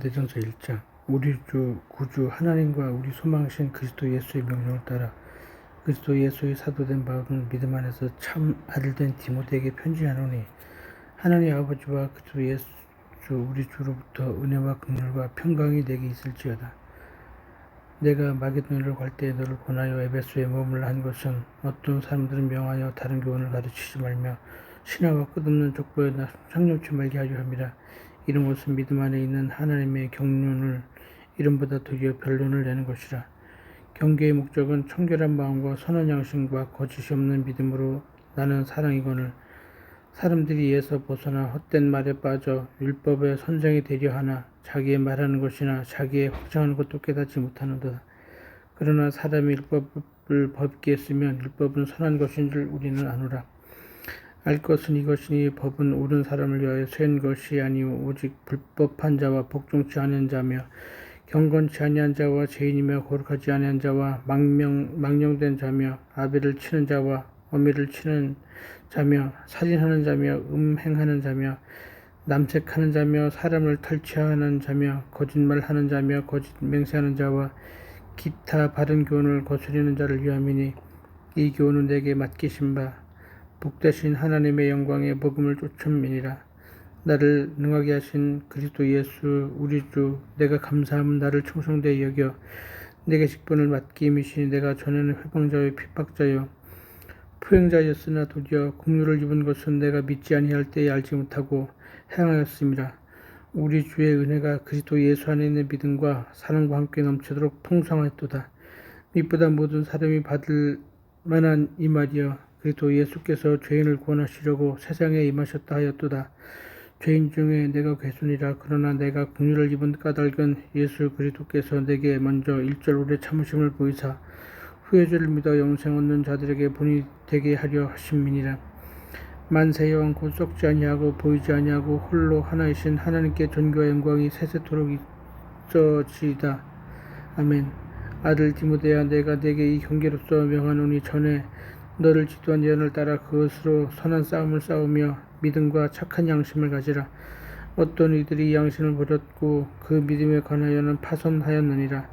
고린도전서 1장. 우리 주 구주 하나님과 우리 소망이신 그리스도 예수의 명령을 따라 그리스도 예수의 사도된 바울은 믿음 안에서 참 아들된 디모데에게 편지하노니, 하나님 아버지와 그리스도 예수 우리 주로부터 은혜와 긍휼과 평강이 내게 있을지어다. 내가 마게도냐로 갈 때에 너를 권하여 에베소에 머물라 한 것은, 어떤 사람들은 명하여 다른 교훈을 가르치지 말며 신화와 끝없는 족보에 상념치 말게 하려 함이라. 이런 것은 믿음 안에 있는 하나님의 경륜을 이름보다 도리어 변론을 내는 것이라. 경계의 목적은 청결한 마음과 선한 양심과 거짓이 없는 믿음으로 나는 사랑이거늘, 사람들이 이에서 벗어나 헛된 말에 빠져 율법의 선생이 되려 하나 자기의 말하는 것이나 자기의 확증하는 것도 깨닫지 못하는도다. 그러나 사람이 율법을 법기에 쓰면 율법은 선한 것인 줄 우리는 아노라. 알 것은 이것이니, 법은 옳은 사람을 위하여 세운 것이 아니오 오직 불법한 자와 복종치 않은 자며 경건치 아니한 자와 죄인이며 거룩하지 아니한 자와 망령된 자며 아벨을 치는 자와 어미를 치는 자며 살인하는 자며 음행하는 자며 남색하는 자며 사람을 탈취하는 자며 거짓말하는 자며 거짓 맹세하는 자와 기타 바른 교훈을 거스리는 자를 위함이니, 이 교훈은 내게 맡기신 바 복되신 하나님의 영광의 복음을 쫓음이니라. 나를 능하게 하신 그리스도 예수 우리 주, 내가 감사함은 나를 충성되이 여겨 내게 직분을 맡김이시니, 내가 전에는 회방자요 핍박자요 포행자였으나 도리어 국류를 입은 것은 내가 믿지 아니할 때에 알지 못하고 행하였음이라. 우리 주의 은혜가 그리스도 예수 안에 있는 믿음과 사랑과 함께 넘치도록 통성하였도다. 믿보다 모든 사람이 받을 만한 이 말이여, 그리스도 예수께서 죄인을 구원하시려고 세상에 임하셨다 하였도다. 죄인 중에 내가 괴순이라. 그러나 내가 긍휼을 입은 까닭은 예수 그리스도께서 내게 먼저 일절 오래 참으심을 보이사 후에 주를 믿어 영생 얻는 자들에게 본이 되게 하려 하심이니라. 만세 여왕 곧 썩지 아니하고 보이지 아니하고 홀로 하나이신 하나님께 존귀와 영광이 세세토록 있어지이다. 아멘. 아들 디모데야, 내가 네게 이 경계로서 명하노니, 전에 너를 지도한 예언을 따라 그것으로 선한 싸움을 싸우며 믿음과 착한 양심을 가지라. 어떤 이들이 이 양심을 버렸고 그 믿음에 관하여는 파손하였느니라.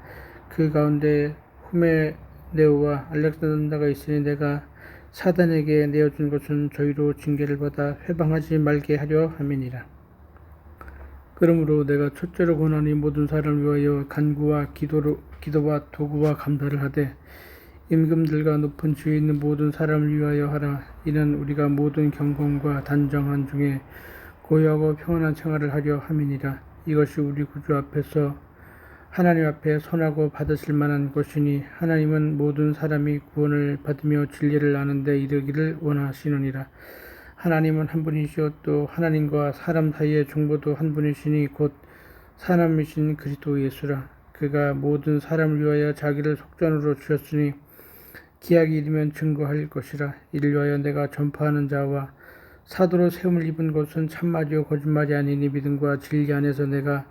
그 가운데 후메네오와 알렉산더가 있으니, 내가 사단에게 내어준 것은 저희로 징계를 받아 회방하지 말게 하려 함이니라. 그러므로 내가 첫째로 권하니, 모든 사람을 위하여 간구와 기도와 도구와 감사를 하되 임금들과 높은 지위에 있는 모든 사람을 위하여 하라. 이는 우리가 모든 경건과 단정한 중에 고요하고 평안한 생활을 하려 함이니라. 이것이 우리 구주 앞에서 하나님 앞에 선하고 받으실 만한 것이니, 하나님은 모든 사람이 구원을 받으며 진리를 아는 데 이르기를 원하시느니라. 하나님은 한 분이시요 또 하나님과 사람 사이의 중보도 한 분이시니 곧 사람이신 그리스도 예수라. 그가 모든 사람을 위하여 자기를 속전으로 주셨으니 기약이 이르면 증거할 것이라. 이를 위하여 내가 전파하는 자와 사도로 세움을 입은 것은 참말이요 거짓말이 아니니, 믿음과 진리 안에서 내가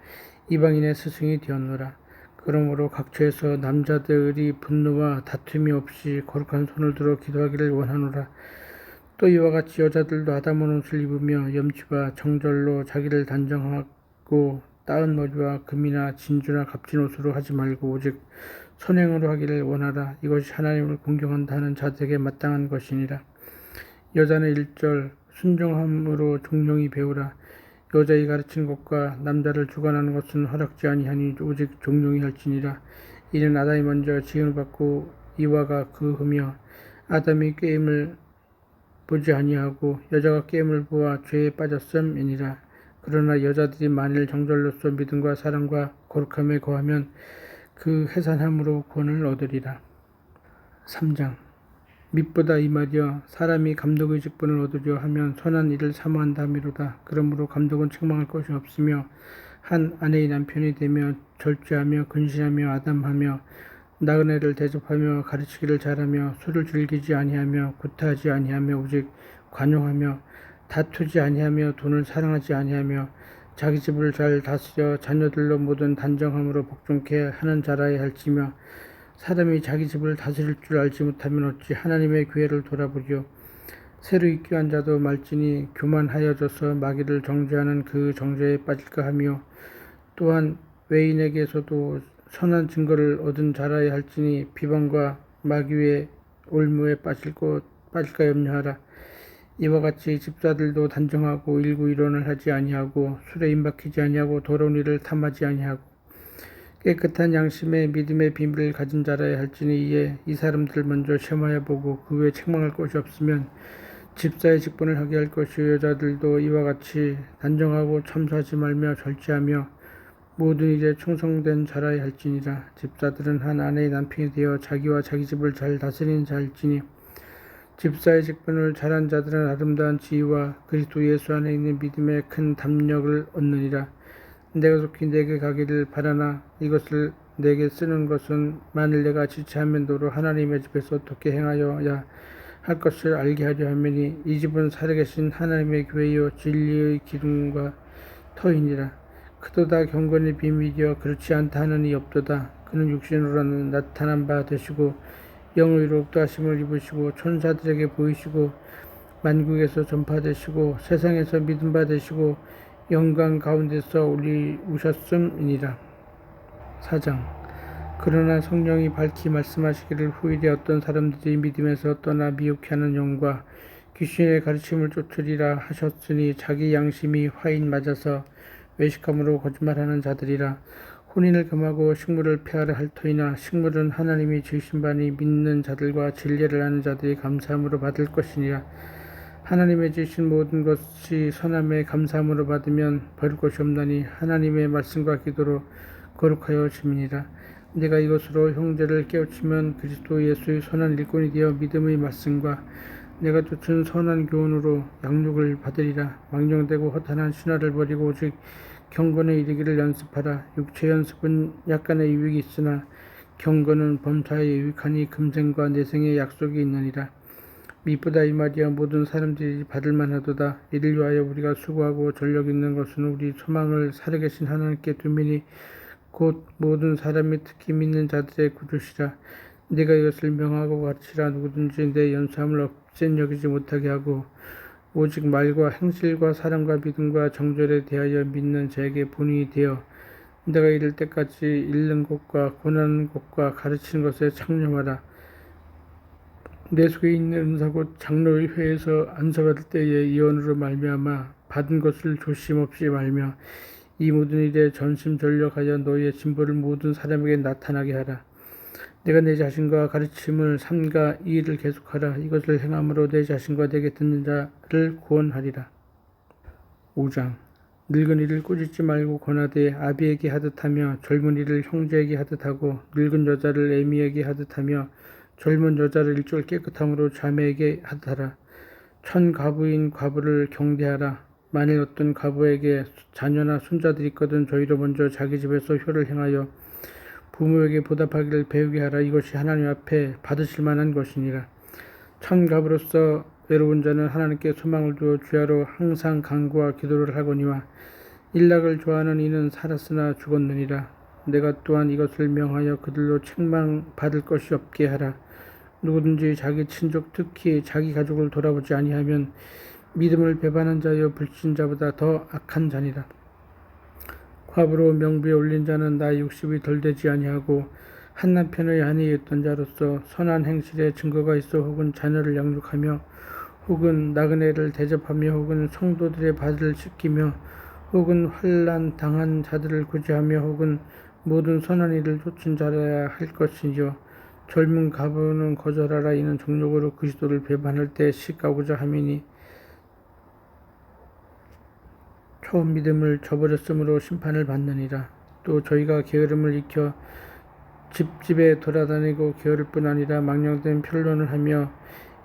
이방인의 스승이 되었노라. 그러므로 각처에서 남자들이 분노와 다툼이 없이 거룩한 손을 들어 기도하기를 원하노라. 또 이와 같이 여자들도 아담한 옷을 입으며 염치와 정절로 자기를 단정하고 따은 머리와 금이나 진주나 값진 옷으로 하지 말고 오직 선행으로 하기를 원하라. 이것이 하나님을 공경한다 하는 자들에게 마땅한 것이니라. 여자는 1절 순종함으로 종용히 배우라. 여자의 가르치는 것과 남자를 주관하는 것은 허락지 아니하니 오직 종용이 할지니라. 이는 아담이 먼저 지음을 받고 이와가 그 후며 아담이 꾀임을 보지 아니하고 여자가 꾀임을 보아 죄에 빠졌음이니라. 그러나 여자들이 만일 정절로서 믿음과 사랑과 거룩함에 거하면 그 해산함으로 구원을 얻으리라. 3장. 믿보다 이 말이여, 사람이 감독의 직분을 얻으려 하면 선한 일을 사모한다 함이로다. 그러므로 감독은 책망할 것이 없으며 한 아내의 남편이 되며 절제하며 근신하며 아담하며 나그네를 대접하며 가르치기를 잘하며 술을 즐기지 아니하며 구타하지 아니하며 오직 관용하며 다투지 아니하며 돈을 사랑하지 아니하며 자기 집을 잘 다스려 자녀들로 모든 단정함으로 복종케 하는 자라야 할지며, 사람이 자기 집을 다스릴 줄 알지 못하면 어찌 하나님의 교회를 돌아보리요. 새로 입교한 자도 말지니 교만하여져서 마귀를 정죄하는 그 정죄에 빠질까 하며, 또한 외인에게서도 선한 증거를 얻은 자라야 할지니 비방과 마귀의 올무에 빠질까 염려하라. 이와 같이 집사들도 단정하고 일구일원을 하지 아니하고 술에 임박히지 아니하고 더러운 일을 탐하지 아니하고 깨끗한 양심의 믿음의 비밀을 가진 자라야 할지니 이에 이 사람들 먼저 시험하여 보고 그 후에 책망할 것이 없으면 집사의 직분을 하게 할 것이요. 여자들도 이와 같이 단정하고 참소하지 말며 절제하며 모든 일에 충성된 자라야 할지니라. 집사들은 한 아내의 남편이 되어 자기와 자기 집을 잘 다스리는 자일지니 집사의 직분을 잘한 자들은 아름다운 지위와 그리스도 예수 안에 있는 믿음의 큰 담력을 얻느니라. 내가 속히 내게 가기를 바라나 이것을 내게 쓰는 것은 만일 내가 지체하면 도로 하나님의 집에서 어떻게 행하여야 할 것을 알게 하려 함이니 이 집은 살아계신 하나님의 교회요 진리의 기둥과 터이니라. 그도다 경건의 비밀이여 그렇지 않다 하는 이 없도다. 그는 육신으로는 나타난 바 되시고 영의롭다 하심을 입으시고 천사들에게 보이시고 만국에서 전파되시고 세상에서 믿음 받으시고 영광 가운데서 우셨음이니라. 4장. 그러나 성령이 밝히 말씀하시기를 후일에 어떤 사람들이 믿음에서 떠나 미혹해 하는 영과 귀신의 가르침을 쫓으리라 하셨으니 자기 양심이 화인 맞아서 외식함으로 거짓말하는 자들이라. 혼인을 금하고 식물을 폐하려 할 터이나 식물은 하나님이 지으신 바니 믿는 자들과 진리를 아는 자들이 감사함으로 받을 것이니라. 하나님의 지으신 모든 것이 선함에 감사함으로 받으면 버릴 것이 없나니 하나님의 말씀과 기도로 거룩하여 짐이니라. 내가 이것으로 형제를 깨우치면 그리스도 예수의 선한 일꾼이 되어 믿음의 말씀과 내가 쫓은 선한 교훈으로 양육을 받으리라. 망령되고 허탄한 신화를 버리고 오직 경건에 이르기를 연습하라. 육체 연습은 약간의 유익이 있으나 경건은 범사에 유익하니 금생과 내생의 약속이 있느니라. 미쁘다 이 말이야 모든 사람들이 받을 만하도다. 이를 위하여 우리가 수고하고 전력 있는 것은 우리 소망을 살아계신 하나님께 두미니 곧 모든 사람이 특히 믿는 자들의 구주시라. 네가 이것을 명하고 가르치라. 누구든지 내 연수함을 없앤 여기지 못하게 하고 오직 말과 행실과 사랑과 믿음과 정절에 대하여 믿는 자에게 본인이 되어 내가 이를 때까지 읽는 것과 권하는 것과 가르치는 것에 창념하라. 내 속에 있는 은사 곧 장로의 회에서 안수받을 때의 예언으로 말미암아 받은 것을 조심 없이 말며 이 모든 일에 전심전력하여 너희의 진보를 모든 사람에게 나타나게 하라. 내가 내 자신과 가르침을 삼가 이 일을 계속하라. 이것을 행함으로 내 자신과 내게 듣는 자를 구원하리라. 5장. 늙은이를 꾸짖지 말고 권하되 아비에게 하듯하며 젊은이를 형제에게 하듯하고 늙은 여자를 애미에게 하듯하며 젊은 여자를 일절 깨끗함으로 자매에게 하듯하라. 천가부인 과부를 경대하라. 만일 어떤 과부에게 자녀나 손자들이 있거든 저희로 먼저 자기 집에서 효를 행하여 부모에게 보답하기를 배우게 하라. 이것이 하나님 앞에 받으실 만한 것이니라. 천가부로서 외로운 자는 하나님께 소망을 두어 주야로 항상 간구와 기도를 하거니와 일락을 좋아하는 이는 살았으나 죽었느니라. 내가 또한 이것을 명하여 그들로 책망받을 것이 없게 하라. 누구든지 자기 친족 특히 자기 가족을 돌아보지 아니하면 믿음을 배반한 자여 불신자보다 더 악한 자니라. 과부로 명부에 올린 자는 나이 60이 덜 되지 아니하고 한 남편의 아내였던 자로서 선한 행실에 증거가 있어 혹은 자녀를 양육하며 혹은 나그네를 대접하며 혹은 성도들의 발을 씻기며 혹은 환난 당한 자들을 구제하며 혹은 모든 선한 일을 쫓은 자라야 할 것이요. 젊은 과부는 거절하라. 이는 정욕으로 그리스도를 배반할 때 시가고자 함이니 처음 믿음을 저버렸으므로 심판을 받느니라. 또 저희가 게으름을 익혀 집집에 돌아다니고 게으를 뿐 아니라 망령된 변론을 하며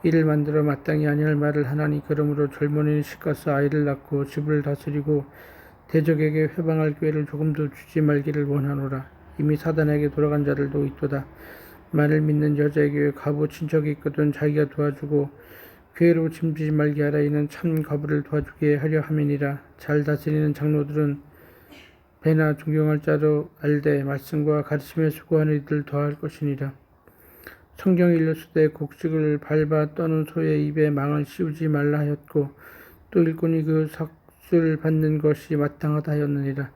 이를 만들어 마땅히 아니할 말을 하나니 그러므로 젊은이는 시가서 아이를 낳고 집을 다스리고 대적에게 회방할 기회를 조금도 주지 말기를 원하노라. 이미 사단에게 돌아간 자들도 있도다. 만일 믿는 여자에게 과부 친척이 있거든 자기가 도와주고 괴로 짐지지 말게 하라. 이는 참 과부를 도와주게 하려 함이니라. 잘 다스리는 장로들은 배나 존경할 자로 알되 말씀과 가르침에 수고하는 이들 더할 것이니라. 성경이 일렀으되 곡식을 밟아 떠는 소의 입에 망을 씌우지 말라 하였고 또 일꾼이 그 삭을 받는 것이 마땅하다 하였느니라.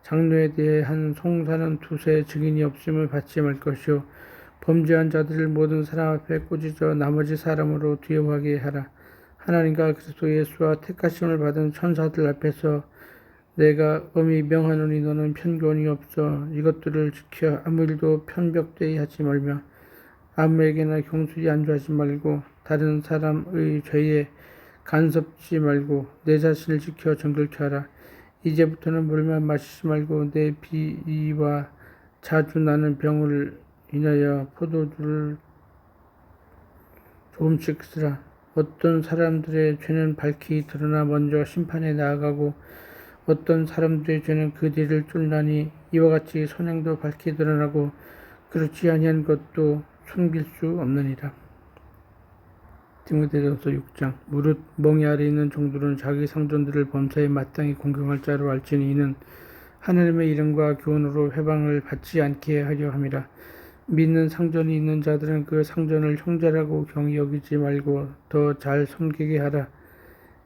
장로에 대해 한 송사는 두세 증인이 없음을 받지 말 것이요 범죄한 자들을 모든 사람 앞에 꾸짖어 나머지 사람으로 두려워하게 하라. 하나님과 그리스도 예수와 택하심을 받은 천사들 앞에서 내가 엄히 명하노니 너는 편견이 없어 이것들을 지켜 아무 일도 편벽되이 하지 말며 아무에게나 경솔히 안주하지 말고 다른 사람의 죄에 간섭지 말고 내 자신을 지켜 정결케 하라. 이제부터는 물만 마시지 말고 내 비위와 자주 나는 병을 인하여 포도주를 조금씩 쓰라. 어떤 사람들의 죄는 밝히 드러나 먼저 심판에 나아가고 어떤 사람들의 죄는 그 뒤를 쫓나니 이와 같이 선행도 밝히 드러나고 그렇지 아니한 것도 숨길 수 없느니라. 디모데전서 6장. 무릇 멍에 아래 있는 종들은 자기 상전들을 범사에 마땅히 공경할 자로 알지니 이는 하나님의 이름과 교훈으로 회방을 받지 않게 하려 함이라. 믿는 상전이 있는 자들은 그 상전을 형제라고 경히 여기지 말고 더 잘 섬기게 하라.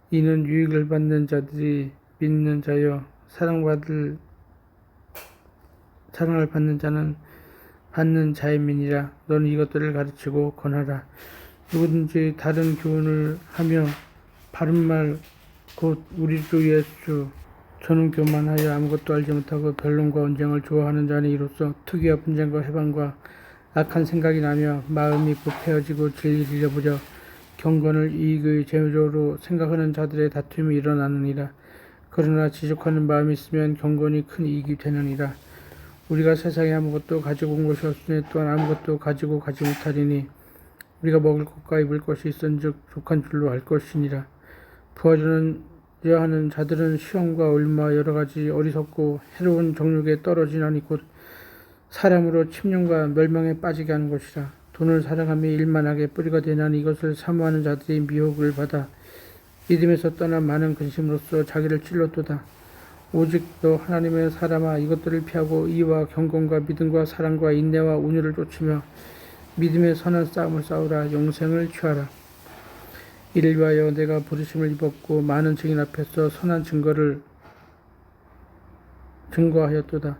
이는 유익을 받는 자들이 믿는 자여 사랑을 받는 자는 받는 자임이니라. 너는 이것들을 가르치고 권하라. 누구든지 다른 교훈을 하며 바른 말 곧 우리 주 예수 저는 교만하여 아무것도 알지 못하고 변론과 언쟁을 좋아하는 자니 이로써 특위와 분쟁과 해방과 악한 생각이 나며 마음이 부패해지고 진리를 잃어버려 경건을 이익의 재료로 생각하는 자들의 다툼이 일어나느니라. 그러나 지적하는 마음이 있으면 경건이 큰 이익이 되느니라. 우리가 세상에 아무것도 가지고 온 것이 없으니 또한 아무것도 가지고 가지 못하리니 우리가 먹을 것과 입을 것이 있은즉 족한 줄로 알 것이니라. 부하려야 하는 자들은 시험과 얼마 여러 가지 어리석고 해로운 정욕에 떨어지나니 곧 사람으로 침륜과 멸망에 빠지게 하는 것이라. 돈을 사랑하며 일만하게 뿌리가 되나니 이것을 사모하는 자들이 미혹을 받아 믿음에서 떠나 많은 근심으로써 자기를 찔렀도다. 오직 너 하나님의 사람아 이것들을 피하고 이와 경건과 믿음과 사랑과 인내와 온유를 쫓으며 믿음의 선한 싸움을 싸우라. 영생을 취하라. 이를 위하여 내가 부르심을 입었고 많은 증인 앞에서 선한 증거를 증거하였도다.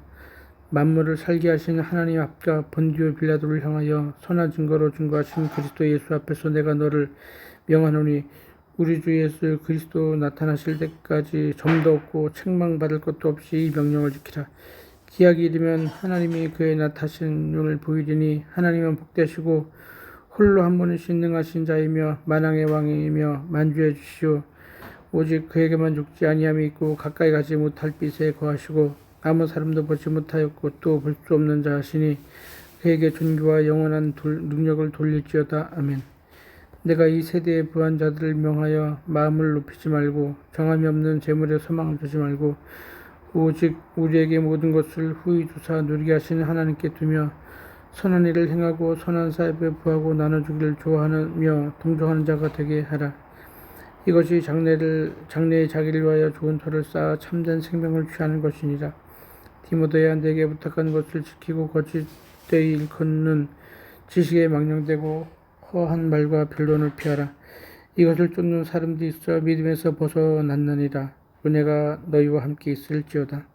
만물을 살게 하신 하나님 앞과 본디오 빌라도를 향하여 선한 증거로 증거하신 그리스도 예수 앞에서 내가 너를 명하노니 우리 주 예수 그리스도 나타나실 때까지 점도 없고 책망받을 것도 없이 이 명령을 지키라. 기약이 이르면 하나님이 그의 나타나심을 보이리니 하나님은 복되시고 홀로 한 분이신 능하신 자이며 만왕의 왕이며 만주의 주시오. 오직 그에게만 죽지 아니함이 있고 가까이 가지 못할 빛에 거하시고 아무 사람도 보지 못하였고 또 볼 수 없는 자시니 그에게 존귀와 영원한 능력을 돌릴지어다. 아멘. 내가 이 세대의 부한 자들을 명하여 마음을 높이지 말고 정함이 없는 재물에 소망을 두지 말고 오직 우리에게 모든 것을 후히 주사 누리게 하시는 하나님께 두며 선한 일을 행하고 선한 사업에 부하고 나눠주기를 좋아하며 동정하는 자가 되게 하라. 이것이 장래에 자기를 위하여 좋은 터를 쌓아 참된 생명을 취하는 것이니라. 디모데야 내게 부탁한 것을 지키고 거짓되이 일컫는 지식에 망령되고 허한 말과 변론을 피하라. 이것을 쫓는 사람들이 있어 믿음에서 벗어났느니라. 은혜가 너희와 함께 있을지어다.